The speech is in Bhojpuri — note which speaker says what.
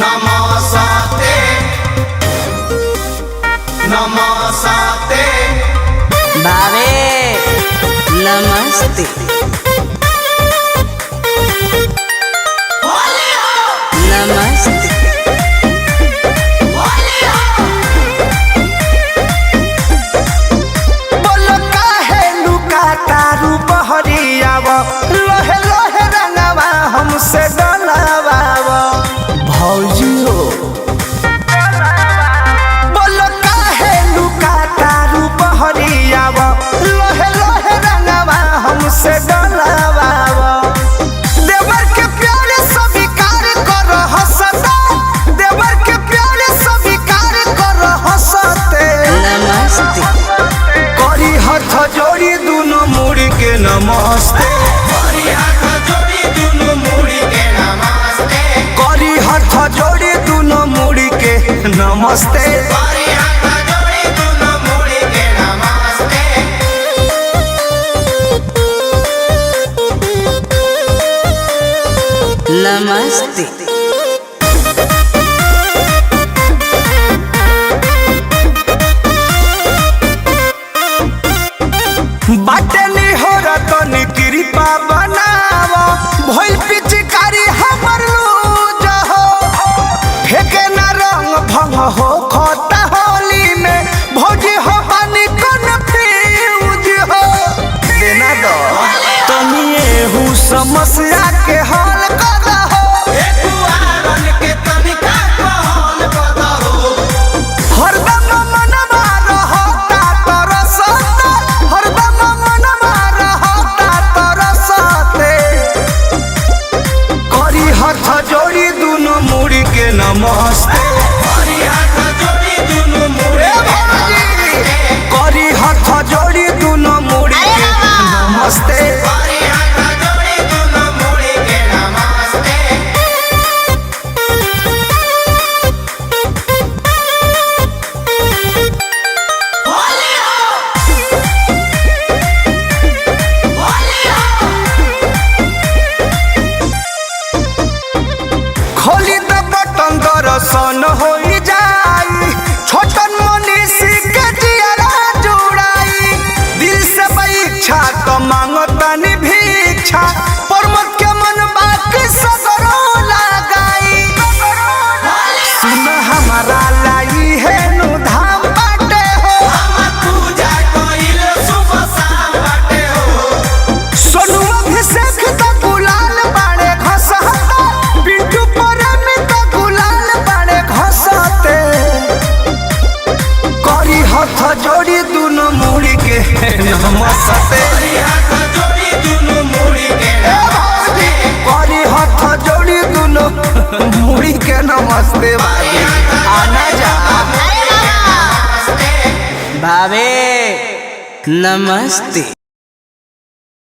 Speaker 1: नमस्ते नमस्ते
Speaker 2: भावे नमस्ते नमस्ते
Speaker 3: बोलो काहे लुका तारू बहरियाव लोहे लोहे रंगवा हमसे डलावाव भौजी हो। बोलो काहे लुका तारू बहरियाव लोहे लोहे रंगवा हमसे डलावाव देवर के प्यारे स्वीकार कर हंसता देवर के प्यारे स्वीकार कर हंसते
Speaker 2: नमस्ते
Speaker 3: करी हाथ जोड़ी दोनों मुड़ी के नमस्ते
Speaker 1: करी हाथ जोड़ी दोनों मुड़ी के नमस्ते
Speaker 3: करी हाथ जोड़ी दोनों मुड़ी के नमस्ते
Speaker 1: करी हाथ जोड़ी दोनों मुड़ी के नमस्ते
Speaker 2: नमस्ते
Speaker 3: बाटे नी हो रतनी कृपा बनाव भइल पिचकारी हमर लूज हो फेके ना रंग भंग हो खोता होली में भौजी हो पानी कोन फ्यूज हो देना दो तनी एहू समस्या के हल कर हो
Speaker 1: दुआरन के तनिका कहल कदहो
Speaker 3: हरदम मनवा रहता तरसता हरदम मनवा रहता तरसते करी हाथ जोड़ी दोनों मुड़ी के नमस्ते
Speaker 1: करी हाथ जोड़ी दोनों मुड़ी के नमस्ते
Speaker 3: करी हाथ जोड़ी दोनों मुड़ी के नमस्ते
Speaker 1: करी हाथ जोड़ी दोनों मुड़ी के नमस्ते होली हो होली हो
Speaker 3: खोली द बटन दर्शन हो जाई छोटन मनीषी के जियरा जुड़ाई दिल से परीक्षा तो मांगतनी भिक्षा परमत के मन बाकी सगरो लगाई सुन हमारा लाई है नु धाम बाटे हो
Speaker 1: हम पूजा कइल सुबह शाम बाटे हो
Speaker 3: सोनू अभिषेक तो गुलाल बाड़े घसहता बिट्टू प्रेमी तो गुलाल बाड़े घसते करी हाथ जोड़ी दोनों मुड़ी के नमस्ते
Speaker 1: करी हाथ जोड़ी दोनों मुड़ी के नमस्ते
Speaker 3: करी हाथ जोड़ी दोनों मुड़ी के नमस्ते भाभी आना जा
Speaker 2: भावे नमस्ते।